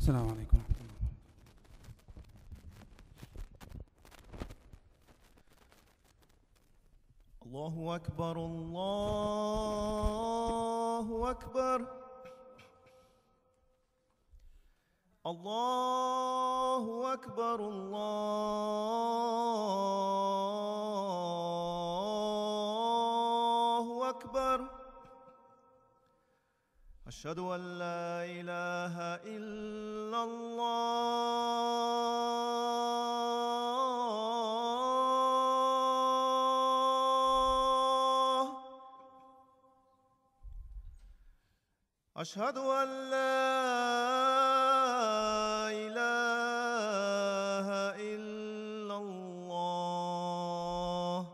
السلام عليكم ورحمة الله. الله أكبر الله أكبر الله أكبر الله أكبر أشهد أن لا إله إلا الله أشهد أن لا إله إلا الله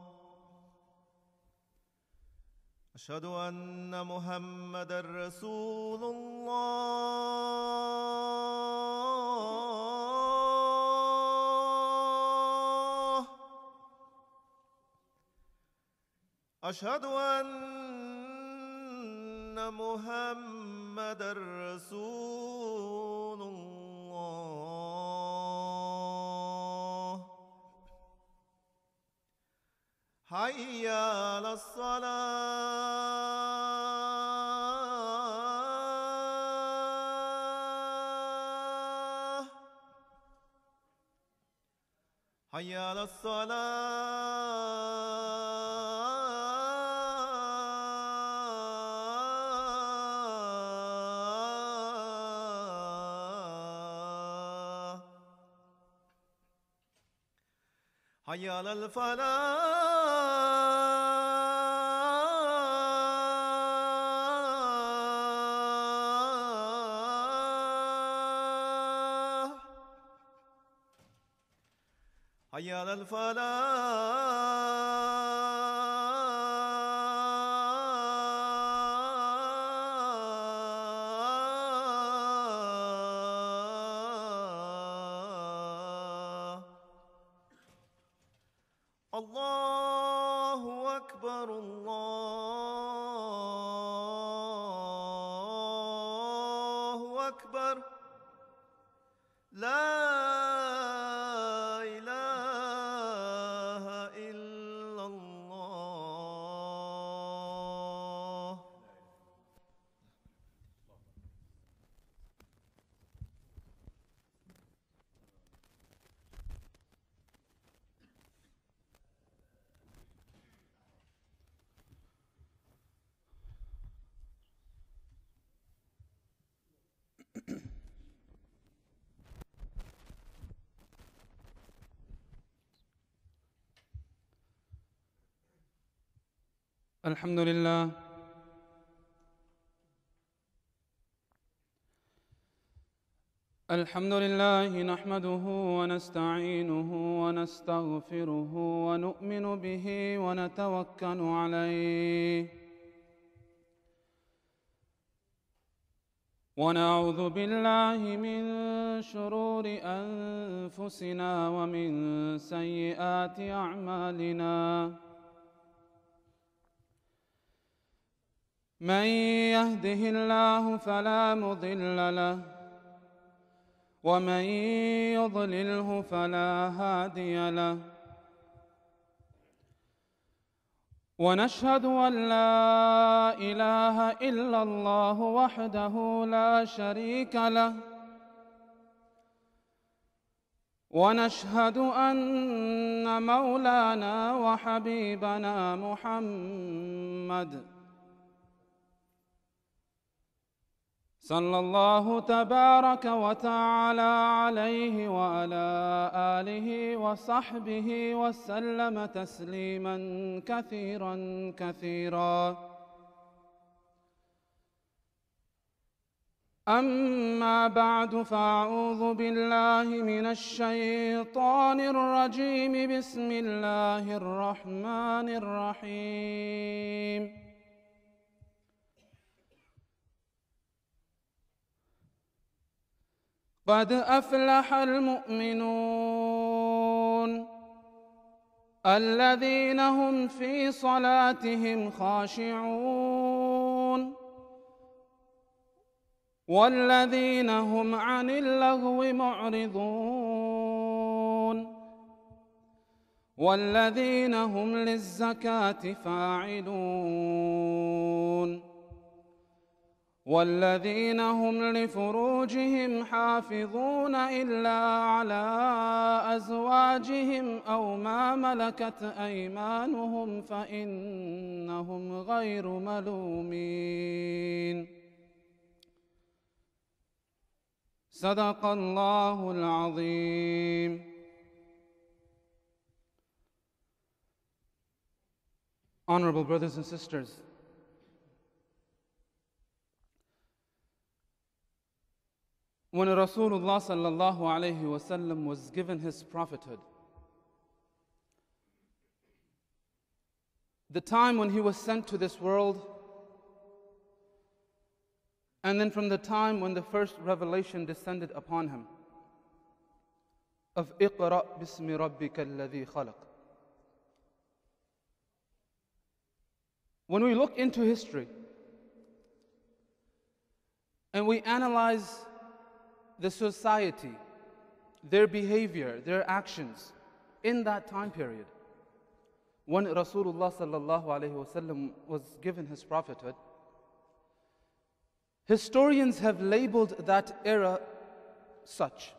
أشهد أن محمدًا رسول الله أشهد أن محمدًا رسول الله حي على الصلاة حي على الصلاة حي على الفلاح حي على الفلاح الله أكبر الله أكبر لا إله إلا الله الحمد لله نحمده ونستعينه ونستغفره ونؤمن به ونتوكل عليه ونعوذ بالله من شرور أنفسنا ومن سيئات أعمالنا من يهده الله فلا مضل له ومن يضلله فلا هادي له ونشهد أن لا إله إلا الله وحده لا شريك له ونشهد أن مولانا وحبيبنا محمد صلى الله تبارك وتعالى عليه وعلى آله وصحبه وسلم تسليما كثيرا كثيرا أما بعد فأعوذ بالله من الشيطان الرجيم بسم الله الرحمن الرحيم قد أفلح المؤمنون الذين هم في صلاتهم خاشعون والذين هم عن اللغو معرضون والذين هم للزكاة فاعلون والذين هم لفروجهم حافظون إلا على أزواجهم أو ما ملكت أيمانهم فإنهم غير ملومين. صدق الله العظيم. Honorable brothers and sisters, when Rasulullah sallallahu alayhi wasallam was given his prophethood, the time when he was sent to this world, and then from the time when the first revelation descended upon him of Iqra bismi rabbika alladhi khalaq. When we look into history and we analyze the society, their behavior, their actions in that time period, when Rasulullah sallallahu alayhi wasallam was given his prophethood, historians have labeled that era such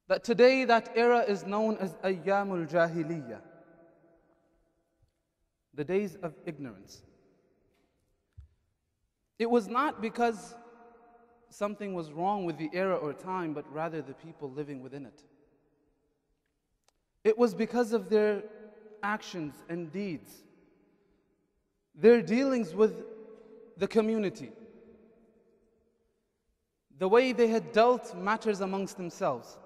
that today that era is known as Ayyamul Jahiliyyah, the days of ignorance. It was not because something was wrong with the era or time, but rather the people living within it. It was because of their actions and deeds, their dealings with the community, the way they had dealt matters amongst themselves.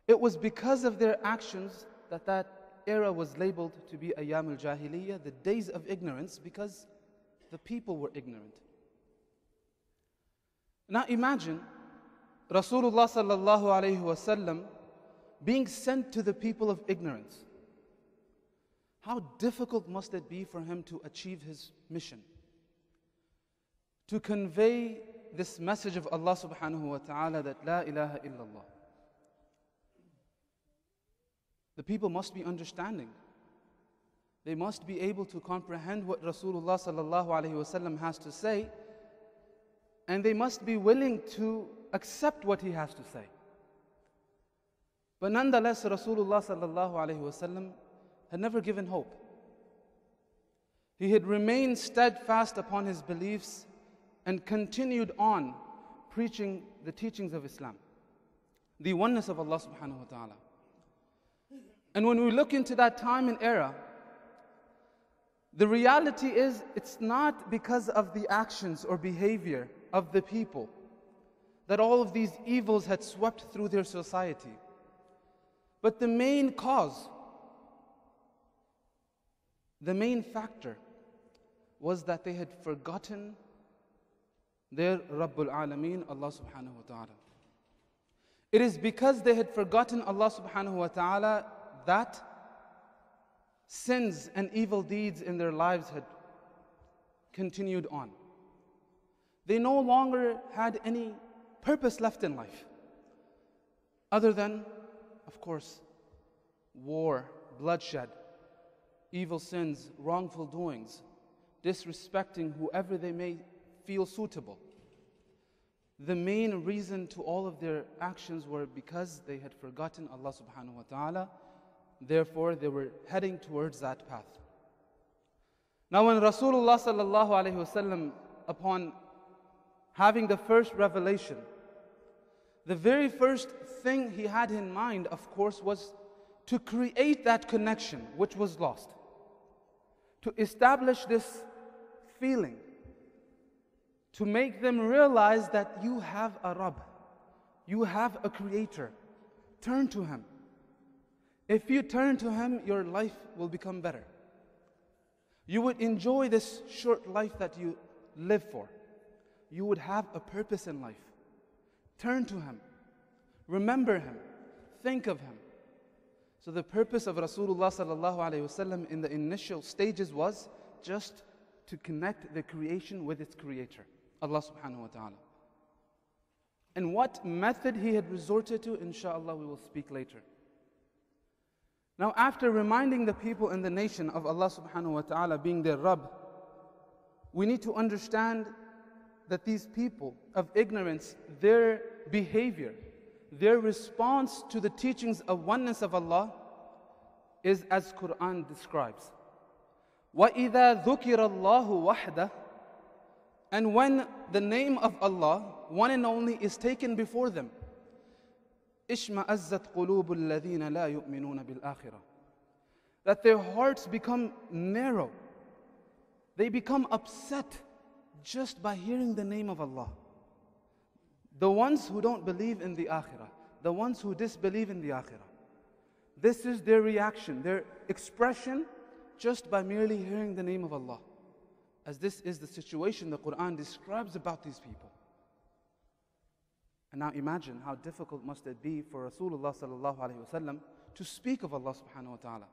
It was because of their actions that that era was labeled to be Ayyam al-Jahiliyyah, the days of ignorance, because the people were ignorant. Now imagine Rasulullah sallallahu alayhi wasallam being sent to the people of ignorance. How difficult must it be for him to achieve his mission? To convey this message of Allah subhanahu wa ta'ala that La ilaha illallah. The people must be understanding. They must be able to comprehend what Rasulullah sallallahu alayhi wasallam has to say, and they must be willing to accept what he has to say. But nonetheless, Rasulullah sallallahu alayhi wasallam had never given hope. He had remained steadfast upon his beliefs and continued on preaching the teachings of Islam, the oneness of Allah subhanahu wa ta'ala. And when we look into that time and era, the reality is it's not because of the actions or behavior of the people that all of these evils had swept through their society. But the main cause, the main factor, was that they had forgotten their Rabbul Alameen, Allah subhanahu wa ta'ala. It is because they had forgotten Allah subhanahu wa ta'ala that sins and evil deeds in their lives had continued on. They no longer had any purpose left in life other than, of course, war, bloodshed, evil sins, wrongful doings, disrespecting whoever they may feel suitable. The main reason to all of their actions were because they had forgotten Allah subhanahu wa ta'ala. Therefore, they were heading towards that path. Now, when Rasulullah sallallahu alayhi wasallam, upon having the first revelation, the very first thing he had in mind, of course, was to create that connection which was lost, to establish this feeling, to make them realize that you have a Rabb, you have a Creator. Turn to Him. If you turn to Him, your life will become better. You would enjoy this short life that you live for. You would have a purpose in life. Turn to Him. Remember Him. Think of Him. So the purpose of Rasulullah sallallahu alaihi wasallam in the initial stages was just to connect the creation with its creator, Allah subhanahu wa ta'ala. And what method he had resorted to, inshallah, we will speak later. Now, after reminding the people in the nation of Allah subhanahu wa ta'ala being their Rabb, we need to understand that these people of ignorance, their behavior, their response to the teachings of oneness of Allah is as Quran describes. وَإِذَا ذُكِرَ اللَّهُ وَحْدَهُ, and when the name of Allah, one and only, is taken before them, اشْمَأَزَّتْ قُلُوبُ الَّذِينَ لَا يُؤْمِنُونَ بِالْآخِرَةِ, that their hearts become narrow. They become upset just by hearing the name of Allah. The ones who don't believe in the akhirah, the ones who disbelieve in the akhirah. This is their reaction, their expression, just by merely hearing the name of Allah. As this is the situation the Quran describes about these people. And now imagine how difficult must it be for Rasulullah sallallahu alaihi wasallam to speak of Allah subhanahu wa ta'ala,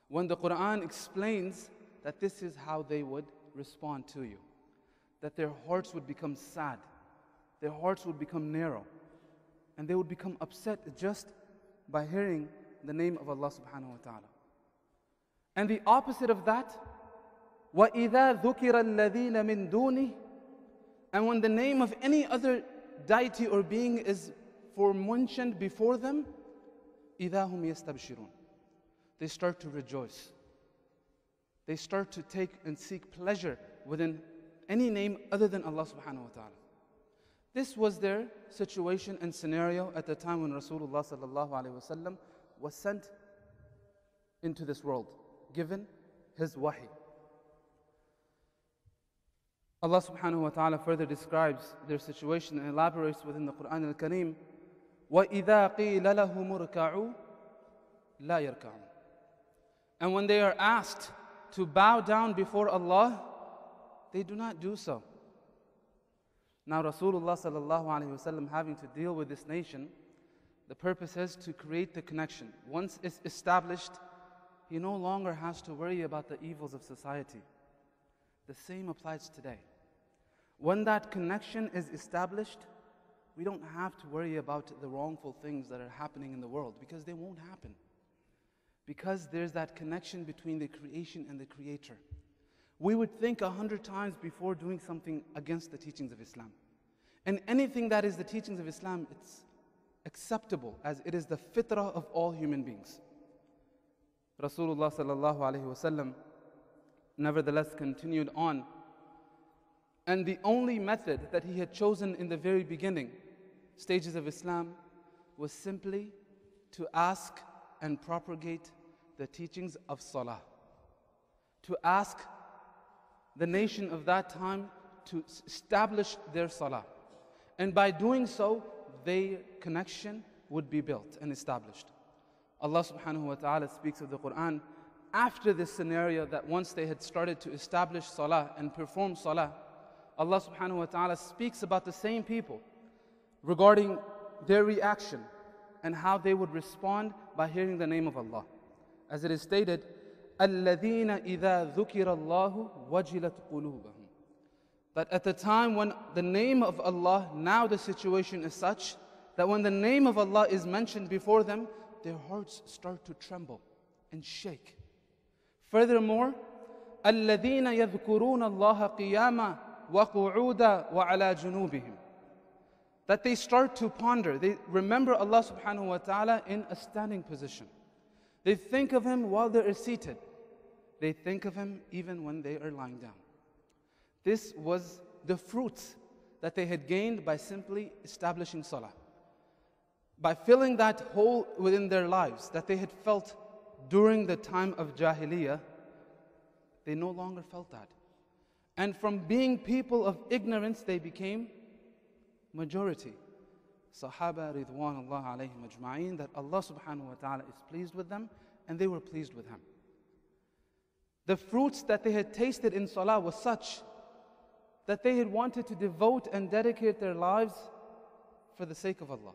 when the Quran explains that this is how they would respond to you. That their hearts would become sad, their hearts would become narrow, and they would become upset just by hearing the name of Allah subhanahu wa ta'ala. And the opposite of that, وَإِذَا ذُكِرَ الَّذِينَ مِن دُونِهِ, and when the name of any other deity or being is mentioned before them, إِذَا هُمْ يَسْتَبْشِرُونَ, they start to rejoice. They start to take and seek pleasure within any name other than Allah subhanahu wa ta'ala. This was their situation and scenario at the time when Rasulullah sallallahu alaihi wasallam was sent into this world, given his wahi. Allah subhanahu wa ta'ala further describes their situation and elaborates within the Quran al-Kareem, وَإِذَا قِيلَ لَهُمُ ارْكَعُوا لَا يَرْكَعُونَ, and when they are asked to bow down before Allah, they do not do so. Now Rasulullah sallallahu alaihi wasallam, having to deal with this nation, the purpose is to create the connection. Once it's established, he no longer has to worry about the evils of society. The same applies today. When that connection is established, we don't have to worry about the wrongful things that are happening in the world, because they won't happen. Because there's that connection between the creation and the creator. We would think 100 times before doing something against the teachings of Islam. And anything that is the teachings of Islam, it's acceptable, as it is the fitrah of all human beings. Rasulullah sallallahu alaihi wasallam nevertheless continued on. And the only method that he had chosen in the very beginning stages of Islam was simply to ask and propagate the teachings of Salah. To ask the nation of that time to establish their Salah. And by doing so, their connection would be built and established. Allah subhanahu wa ta'ala speaks of the Quran after this scenario, that once they had started to establish Salah and perform Salah, Allah subhanahu wa ta'ala speaks about the same people regarding their reaction and how they would respond by hearing the name of Allah. As it is stated, الَّذِينَ إِذَا ذُكِرَ اللَّهُ وَجِلَتْ قُلُوبَهُم, that at the time when the name of Allah, now the situation is such that when the name of Allah is mentioned before them, their hearts start to tremble and shake. Furthermore, الَّذِينَ يَذْكُرُونَ اللَّهَ قِيَامًا وَقُعُودًا وَعَلَى جُنُوبِهِمْ, that they start to ponder, they remember Allah subhanahu wa ta'ala in a standing position. They think of Him while they are seated. They think of Him even when they are lying down. This was the fruits that they had gained by simply establishing Salah. By filling that hole within their lives that they had felt during the time of Jahiliyyah, they no longer felt that. And from being people of ignorance, they became majority. Sahaba ridwanullah alayhim ajma'in, that Allah subhanahu wa ta'ala is pleased with them, and they were pleased with Him. The fruits that they had tasted in Salah was such that they had wanted to devote and dedicate their lives for the sake of Allah.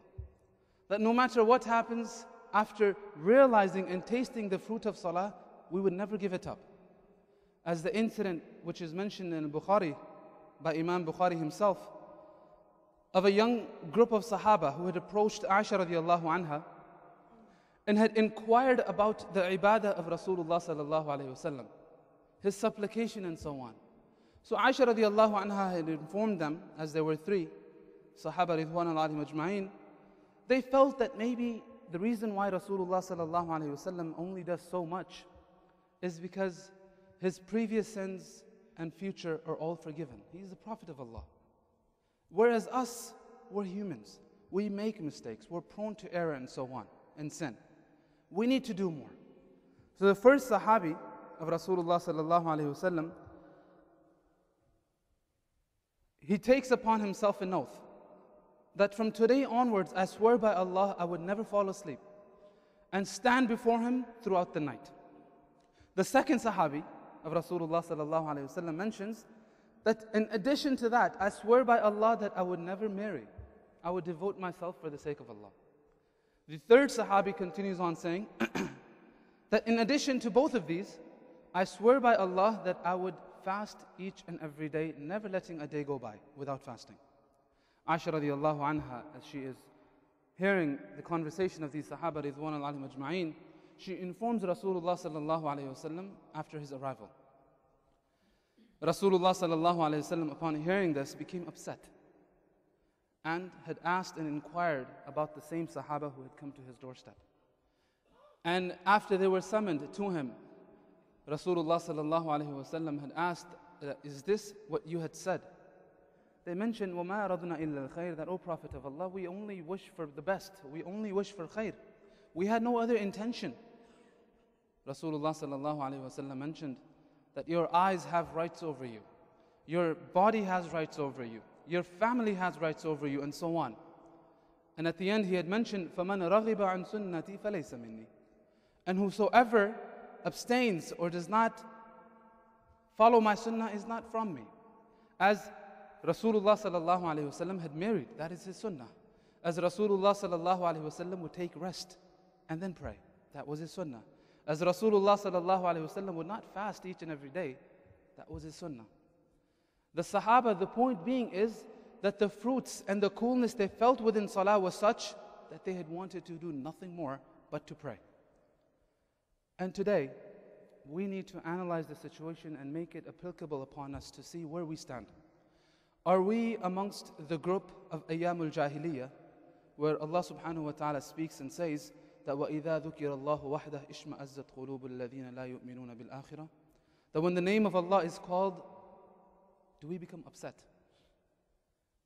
That no matter what happens, after realizing and tasting the fruit of Salah, we would never give it up. as the incident which is mentioned in Bukhari by Imam Bukhari himself, of a young group of Sahaba who had approached Aisha radiallahu anha and had inquired about the ibadah of Rasulullah sallallahu alayhi wasallam, his supplication and so on. So Aisha radiallahu anha had informed them, as there were three Sahaba ridwanullah alayhim ajma'in, they felt that maybe the reason why Rasulullah sallallahu alayhi wasallam only does so much is because his previous sins and future are all forgiven. He is the Prophet of Allah. Whereas us, we're humans. We make mistakes. We're prone to error and so on, and sin. We need to do more. So the first Sahabi of Rasulullah sallallahu alayhi wasallam, he takes upon himself an oath that from today onwards, I swear by Allah, I would never fall asleep and stand before him throughout the night. The second Sahabi of Rasulullah sallallahu alayhi wasallam mentions that in addition to that, I swear by Allah that I would never marry. I would devote myself for the sake of Allah. The third Sahabi continues on saying that in addition to both of these, I swear by Allah that I would fast each and every day, never letting a day go by without fasting. Aisha radiallahu anha, as she is hearing the conversation of these Sahaba ridwan alayhim ajma'in, she informs Rasulullah sallallahu alayhi wasallam after his arrival. Rasulullah sallallahu alayhi wasallam, upon hearing this, became upset and had asked and inquired about the same Sahaba who had come to his doorstep. And after they were summoned to him, Rasulullah sallallahu alayhi wasallam had asked, is this what you had said? They mentioned, وَمَا أَرَدْنَا إِلَّا الْخَيْرِ, that, O Prophet of Allah, we only wish for the best. We only wish for khair. We had no other intention. Rasulullah sallallahu alayhi wasallam mentioned that your eyes have rights over you. Your body has rights over you. Your family has rights over you, and so on. And at the end he had mentioned, فَمَنْ رَغِبَ عَنْ سُنَّتِي فَلَيْسَ مِنِّي. And whosoever abstains or does not follow my sunnah is not from me. As Rasulullah sallallahu alayhi wasallam had married, that is his sunnah. As Rasulullah sallallahu alayhi wasallam would take rest and then pray, that was his sunnah. As Rasulullah sallallahu alayhi wasallam would not fast each and every day, that was his sunnah. The Sahaba, the point being is that the fruits and the coolness they felt within salah was such that they had wanted to do nothing more but to pray. And today, we need to analyze the situation and make it applicable upon us to see where we stand. Are we amongst the group of Ayyamul Jahiliyyah, where Allah subhanahu wa ta'ala speaks and says that وَإِذَا ذُكِرَ اللَّهُ وَحْدَهُ إِشْمَأَزَّتْ قُلُوبُ الَّذِينَ لَا يُؤْمِنُونَ بِالْآخِرَةِ? That when the name of Allah is called, do we become upset?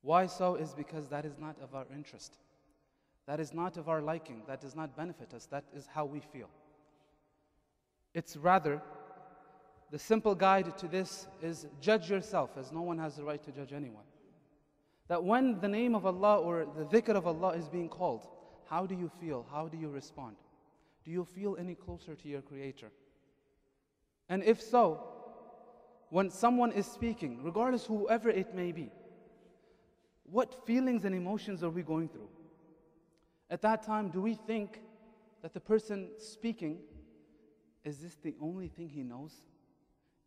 Why so? Is because that is not of our interest. That is not of our liking. That does not benefit us. That is how we feel. It's rather, the simple guide to this is judge yourself, as no one has the right to judge anyone. That when the name of Allah or the dhikr of Allah is being called, how do you feel? How do you respond? Do you feel any closer to your Creator? And if so, when someone is speaking, regardless whoever it may be, what feelings and emotions are we going through? At that time, do we think that the person speaking, is this the only thing he knows?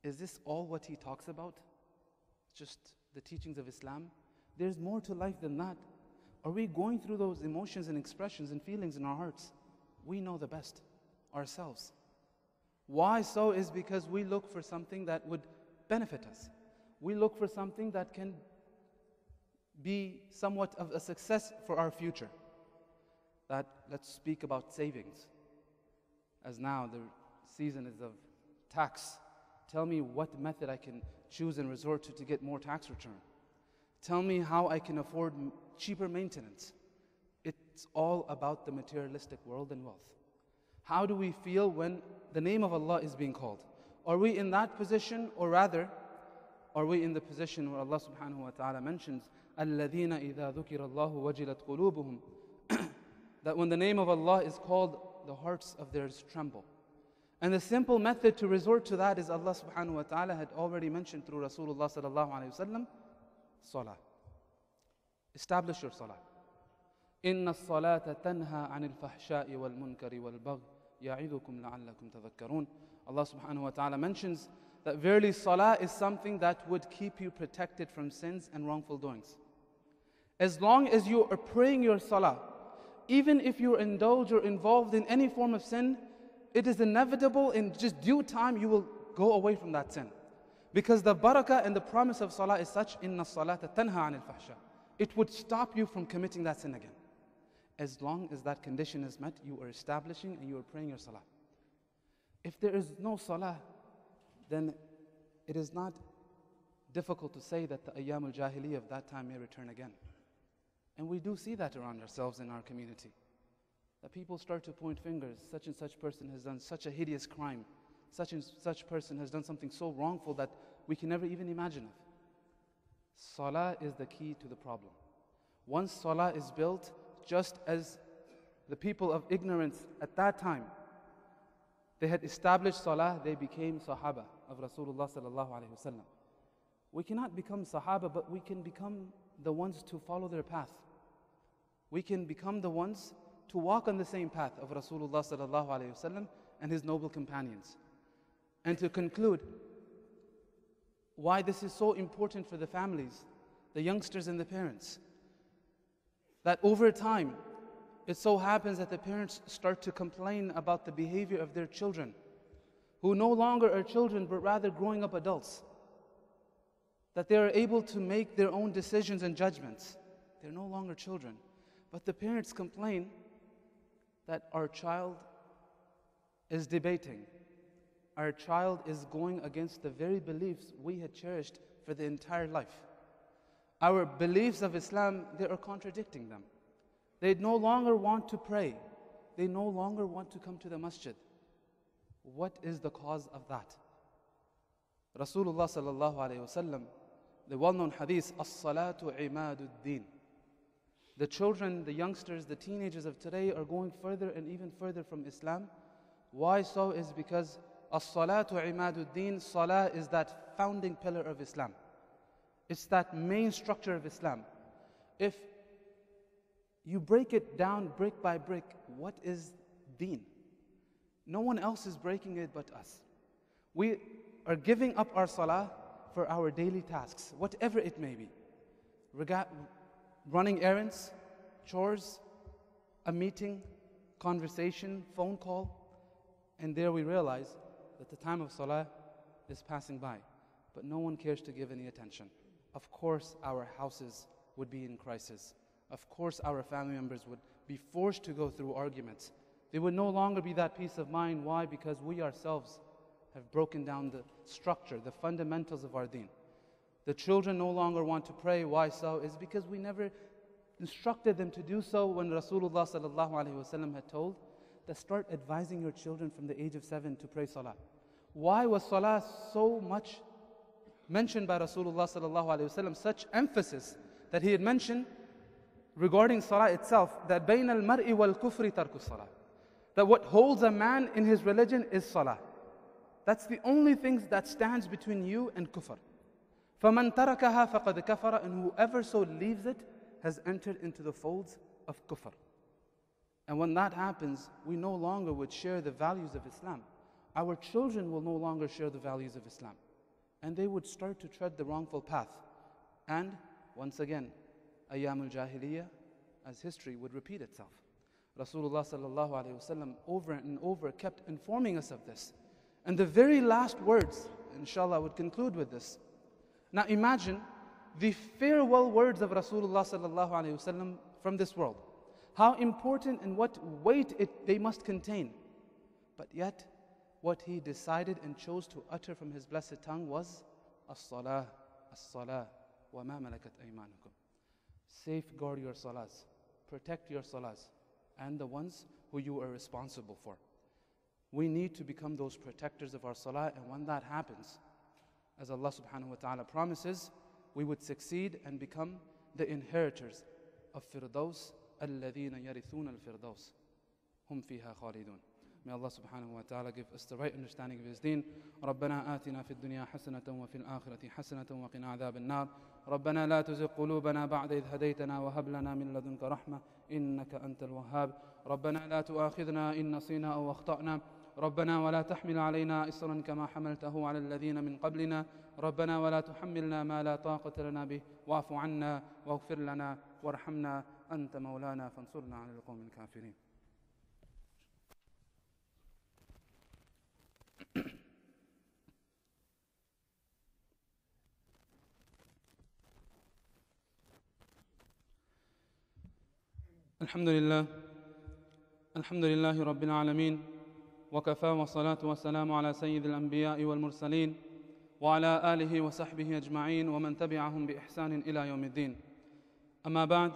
Is this all what he talks about? Just the teachings of Islam? There's more to life than that. Are we going through those emotions and expressions and feelings in our hearts? We know the best ourselves. Why so? Is because we look for something that would benefit us. We look for something that can be somewhat of a success for our future. That, let's speak about savings. As now the season is of tax. Tell me what method I can choose and resort to get more tax return. Tell me how I can afford cheaper maintenance. It's all about the materialistic world and wealth. How do we feel when the name of Allah is being called? Are we in that position, or rather, are we in the position where Allah subhanahu wa ta'ala mentions, الَّذِينَ إِذَا ذُكِرَ اللَّهُ وَجِلَتْ قُلُوبُهُم, that when the name of Allah is called, the hearts of theirs tremble. And the simple method to resort to that is Allah subhanahu wa ta'ala had already mentioned through Rasulullah sallallahu alayhi wa sallam, salah. Establish your salah. إِنَّ الصَّلَاةَ تَنْهَى عَنِ الْفَحْشَاءِ وَالْمُنْكَرِ وَالْبَغْيِ يَعِظُكُمْ لَعَلَّكُمْ تَذَكَّرُونَ. Allah subhanahu wa ta'ala mentions that verily salah is something that would keep you protected from sins and wrongful doings. As long as you are praying your salah, even if you indulge or involved in any form of sin, it is inevitable in just due time you will go away from that sin. Because the barakah and the promise of salah is such, inna salata tanha anil fahsha. It would stop you from committing that sin again. As long as that condition is met, you are establishing and you are praying your salah. If there is no salah, then it is not difficult to say that the ayyam al-jahiliyyah of that time may return again. And we do see that around ourselves in our community. That people start to point fingers, such and such person has done such a hideous crime, such and such person has done something so wrongful that we can never even imagine it. Salah is the key to the problem. Once salah is built, just as the people of ignorance at that time, they had established salah, they became sahaba of Rasulullah sallallahu alaihi wasallam. We cannot become sahaba, but we can become the ones to follow their path. We can become the ones to walk on the same path of Rasulullah sallallahu alaihi wasallam and his noble companions. And to conclude, why this is so important for the families, the youngsters and the parents. That over time, it so happens that the parents start to complain about the behavior of their children, who no longer are children but rather growing up adults. That they are able to make their own decisions and judgments. They're no longer children. But the parents complain that our child is debating. Our child is going against the very beliefs we had cherished for the entire life. Our beliefs of Islam, they are contradicting them. They no longer want to pray. They no longer want to come to the masjid. What is the cause of that? Rasulullah sallallahu alayhi wasallam, the well-known hadith, as-salatu imaduddin. The children, the youngsters, the teenagers of today are going further and even further from Islam. Why so? Is because as-salatu imaduddin, salah is that founding pillar of Islam. It's that main structure of Islam. If you break it down brick by brick, what is deen? No one else is breaking it but us. We are giving up our salah for our daily tasks, whatever it may be. Running errands, chores, a meeting, conversation, phone call, and there we realize that the time of salah is passing by, but no one cares to give any attention. Of course, our houses would be in crisis. Of course, our family members would be forced to go through arguments. There would no longer be that peace of mind. Why? Because we ourselves have broken down the structure, the fundamentals of our deen. The children no longer want to pray. Why so? Is because we never instructed them to do so when Rasulullah sallallahu alaihi wasallam had told that start advising your children from the age of 7 to pray salah. Why was salah so much mentioned by Rasulullah sallallahu alaihi wasallam, such emphasis that he had mentioned regarding salah itself, that بَيْنَ الْمَرْءِ وَالْكُفْرِ تَرْكُ الصَّلَاةِ, that what holds a man in his religion is salah. That's the only thing that stands between you and kufr. فَمَنْ تَرَكَهَا فَقَدْ كَفَرَ, and whoever so leaves it has entered into the folds of kufr. And when that happens, we no longer would share the values of Islam. Our children will no longer share the values of Islam. And they would start to tread the wrongful path. And once again, ayyam al-jahiliyyah, as history would repeat itself. Rasulullah sallallahu alayhi wasallam over and over kept informing us of this. And the very last words, inshallah, I would conclude with this. Now imagine the farewell words of Rasulullah sallallahu alayhi wasallam from this world. How important and what weight they must contain. But yet, what he decided and chose to utter from his blessed tongue was as-salah, as-salah, wa ma malakat aymanukum. Safeguard your salahs, protect your salahs, and the ones who you are responsible for. We need to become those protectors of our salah, and when that happens, as Allah subhanahu wa ta'ala promises, we would succeed and become the inheritors of Firdaus, الَّذِينَ يَرِثُونَ الْفِرْدَوْسِ هُمْ فِيهَا خَالِدُونَ. May Allah subhanahu wa ta'ala give us the right understanding of His deen. رَبَّنَا آتِنَا فِي الدُّنْيَا حَسَنَةً وَفِي الْآخِرَةِ حَسَنَةً وَقِنَا عَذَابَ النَّارِ رَبَّنَا لَا تُزِغْ قُلُوبَنَا بَعْدَ إِذْ هَدَيْتَنَا وَهَبْ لَنَا مِن لَّدُنكَ رَحْمَةً إِنَّكَ أَنتَ الْوَهَّابُ رَبَّنَا لَا تُؤَاخِذْنَا إِن نَّسِينَا أَوْ أَخْطَأْنَا ربنا ولا تحمل علينا إصرا كما حملته على الذين من قبلنا ربنا ولا تحملنا ما لا طاقة لنا به واعف عنا واغفر لنا وارحمنا أنت مولانا فانصرنا على القوم الكافرين. الحمد لله رب العالمين، وكفى والصلاة والسلام على سيد الأنبياء والمرسلين وعلى آله وصحبه أجمعين ومن تبعهم بإحسان إلى يوم الدين. أما بعد،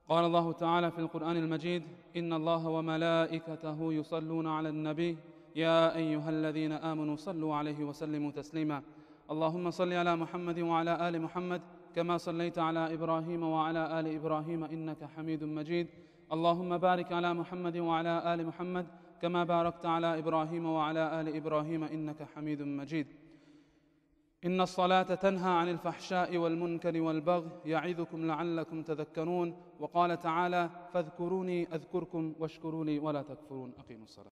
قال الله تعالى في القرآن المجيد: إن الله وملائكته يصلون على النبي يا أيها الذين آمنوا صلوا عليه وسلموا تسليما. اللهم صل على محمد وعلى آل محمد كما صليت على إبراهيم وعلى آل إبراهيم إنك حميد مجيد. اللهم بارك على محمد وعلى آل محمد كما باركت على إبراهيم وعلى آل إبراهيم إنك حميد مجيد. إن الصلاة تنهى عن الفحشاء والمنكر والبغي يعظكم لعلكم تذكرون. وقال تعالى: فاذكروني أذكركم واشكروا لي ولا تكفرون. أقيموا الصلاة.